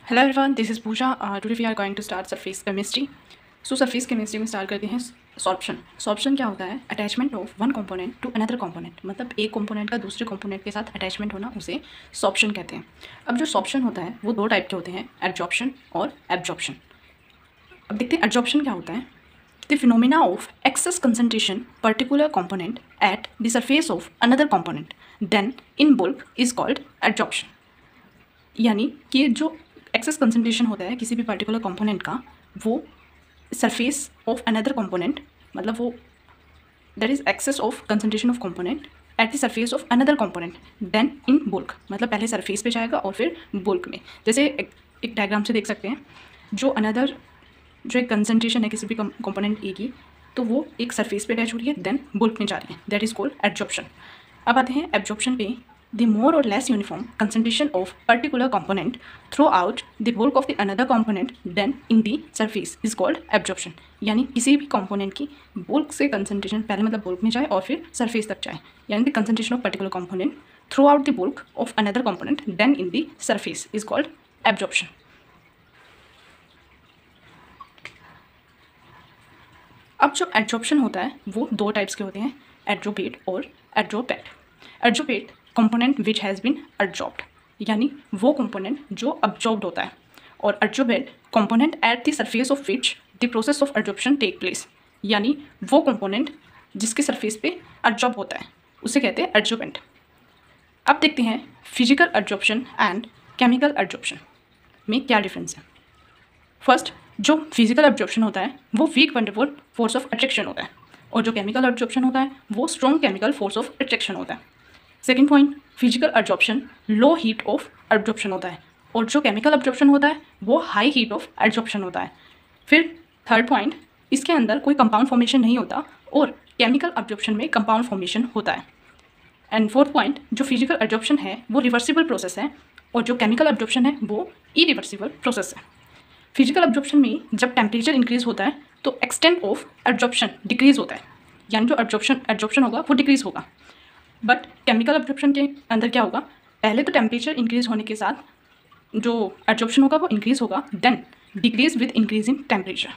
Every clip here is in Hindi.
Hello everyone, this is Pooja. Today we are going to start surface chemistry. So surface chemistry में start करते हैं सॉर्प्शन. सॉर्प्शन क्या होता है? Attachment of one component to another component, मतलब एक कंपोनेंट का दूसरे कंपोनेंट के साथ अटैचमेंट होना, उसे सॉर्प्शन कहते हैं. अब जो सॉर्प्शन होता है वो दो टाइप के होते हैं, एब्जॉर्प्शन और एब्जॉर्प्शन. अब देखते हैं एब्जॉर्प्शन क्या होता है. The phenomena of excess concentration particular component at the surface of another component than in bulk is called adsorption. यानी कि जो एक्सेस कंसंट्रेशन होता है किसी भी पर्टिकुलर कंपोनेंट का, वो सरफेस ऑफ अनदर कंपोनेंट, मतलब वो that is excess of concentration of component at the surface of another component than in bulk, मतलब पहले सरफेस पे जाएगा और फिर बुल्क में. जैसे एक डायग्राम से देख सकते हैं, जो एक कंसंट्रेशन है किसी भी कंपोनेंट ए की, तो वो एक सरफेस पे अटैच हो रही है, देन बुल्क में जा रही है, दैट इज कॉल्ड एब्जॉर्प्शन. अब आते हैं एब्जॉर्प्शन पे. The more or less uniform concentration of particular component throughout the bulk of the another component then in the surface is called absorption. यानी किसी भी component की bulk से concentration पहले मतलब bulk में जाए और फिर surface तक जाए, यानी the concentration of particular component throughout the bulk of another component then in the surface is called absorption. अब जो adsorption होता है वो दो टाइप्स के होते हैं, adsorbate और adsorbate. Adsorbate component which has been adsorbed, यानी वो कंपोनेंट जो अब्जॉर्ब्ड होता है, और adsorbent component at the surface of which the process of adsorption take place, यानी वो कंपोनेंट जिसके सरफेस पे एब्जॉर्ब होता है उसे कहते हैं एब्जॉर्बेंट. अब देखते हैं physical absorption and chemical absorption में क्या डिफरेंस है. फर्स्ट, जो फिजिकल एब्जॉर्प्शन होता है वो weak van der Waals force of attraction होता है, और जो केमिकल एब्जॉर्प्शन होता है वो strong chemical force of attraction होता है. Second point, physical adsorption low heat of adsorption होता है, और जो केमिकल एब्जॉर्प्शन होता है वो हाई हीट ऑफ एब्जॉर्प्शन होता है. फिर थर्ड पॉइंट, इसके अंदर कोई कंपाउंड फॉर्मेशन नहीं होता और केमिकल एब्जॉर्प्शन में कंपाउंड फॉर्मेशन होता है. एंड फोर्थ पॉइंट, जो फिजिकल एब्जॉर्प्शन है वो रिवर्सिबल प्रोसेस है, और जो केमिकल एब्जॉर्प्शन है वो इरिवर्सिबल प्रोसेस है. फिजिकल एब्जॉर्प्शन में जब टेम्परेचर इंक्रीज होता है तो एक्सटेंट ऑफ एब्जॉर्प्शन डिक्रीज होता है, यानी जो एब्जॉर्प्शन होगा वो डिक्रीज होगा. बट केमिकल एब्जॉर्प्शन के अंदर क्या होगा, पहले तो टेम्परेचर इंक्रीज होने के साथ जो एब्जॉर्प्शन होगा वो इंक्रीज होगा, then decrease with increase in temperature.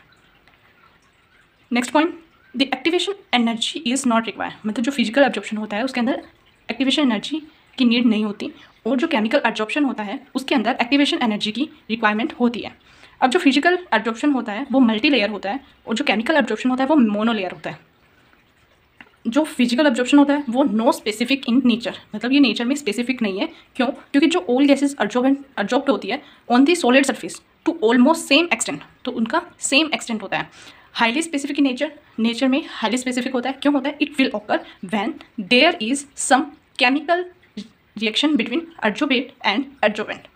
Next point, the activation energy is not required, मतलब जो फिजिकल एब्जॉर्प्शन होता है उसके अंदर एक्टिवेशन एनर्जी की नीड नहीं होती, और जो केमिकल एब्जॉर्प्शन होता है उसके अंदर एक्टिवेशन एनर्जी की रिक्वायरमेंट होती है. अब जो फिजिकल एब्जॉर्प्शन होता है वो मल्टी लेयर होता है, और जो केमिकल एब्जॉर्प्शन होता है वो मोनो लेयर होता है. जो फिजिकल एब्जॉर्प्शन होता है वो नो स्पेसिफिक इन नेचर, मतलब ये नेचर में स्पेसिफिक नहीं है. क्यों? क्योंकि जो ऑल गैसेज एब्जॉर्ब्ड होती है on the solid surface to almost same extent, तो उनका सेम एक्सटेंट होता है. हाईली स्पेसिफिक इन नेचर में हाईली स्पेसिफिक होता है. क्यों होता है? It will occur when there is some chemical reaction between adsorbate and adsorbent.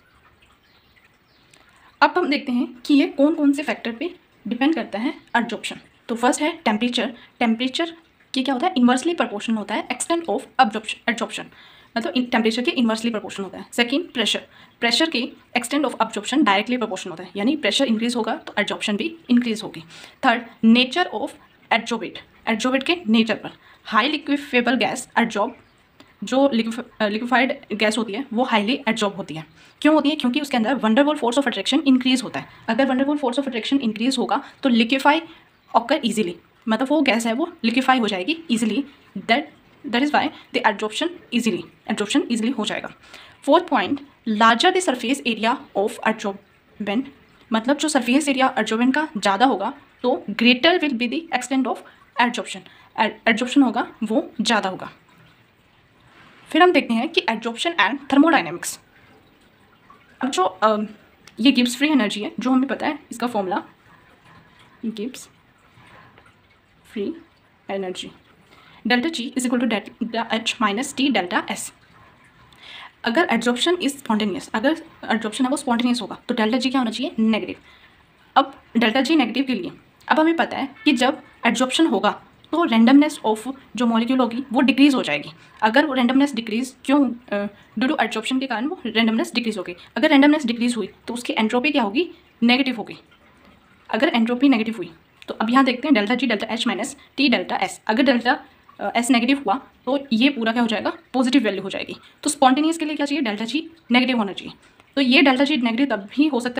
अब हम देखते हैं कि ये कौन कौन से फैक्टर पे डिपेंड करता है एब्जॉर्प्शन. तो फर्स्ट है टेम्परेचर. टेम्परेचर कि क्या होता है, इन्वर्सली प्रोपोर्शनल होता है एक्सटेंट ऑफ एब्जॉर्प्शन, मतलब टेम्परेचर के इन्वर्सली प्रोपोर्शनल होता है. सेकंड, प्रेशर के extent of absorption directly proportional होता है, यानी प्रेशर इंक्रीज होगा तो एब्जॉर्प्शन भी इंक्रीज होगी. थर्ड, नेचर ऑफ एब्जॉर्बेट के नेचर पर. हाई लिक्विफेबल गैस एब्जॉर्ब, जो लिक्विफाइड गैस होती है वो हाईली एब्जॉर्ब होती है. क्यों होती है? क्योंकि उसके अंदर van der Waals force of attraction increase होता है. अगर van der Waals force of attraction increase होगा तो लिक्विफाई ऑकर ईजिली, मतलब वो गैस है वो लिक्विफाई हो जाएगी easily, that is why the absorption easily हो जाएगा. Fourth point, larger the surface area of absorbent, मतलब जो सरफेस एरिया एब्जॉर्बेंट का ज़्यादा होगा तो greater will be the extent of absorption होगा वो ज़्यादा होगा. फिर हम देखते हैं कि एब्जॉर्प्शन एंड थर्मोडायनेमिक्स. अब जो ये गिब्स फ्री एनर्जी है, जो हमें पता है इसका formula, Gibbs free energy delta G is equal to delta H minus T delta S. अगर एब्जॉर्प्शन इज स्पॉन्टेनियस, अगर एब्जॉर्प्शन है वो स्पॉन्टेनियस होगा तो डेल्टा जी क्या होना चाहिए, नेगेटिव. अब डेल्टा जी नेगेटिव के लिए अब हमें पता है कि जब एब्जॉर्प्शन होगा तो रैंडमनेस ऑफ जो मॉलिक्यूल होगी वो डिक्रीज हो जाएगी. अगर वो रैंडमनेस डिक्रीज, क्यों? ड्यू टू एब्जॉर्प्शन के कारण वो रैंडमनेस डिक्रीज होगी. अगर रैंडमनेस डिक्रीज हुई तो उसकी एंट्रोपी क्या होगी, नेगेटिव होगी. अगर एंट्रोपी नेगेटिव हुई तो अब यहाँ देखते हैं delta G delta H minus T delta S. अगर डेल्टा एस नेगेटिव हुआ तो ये पूरा क्या हो जाएगा, पॉजिटिव वैल्यू हो जाएगी. तो स्पॉन्टेनियस के लिए क्या चाहिए, डेल्टा जी नेगेटिव होना चाहिए. तो ये डेल्टा जी नेगेटिव तब भी हो सकता है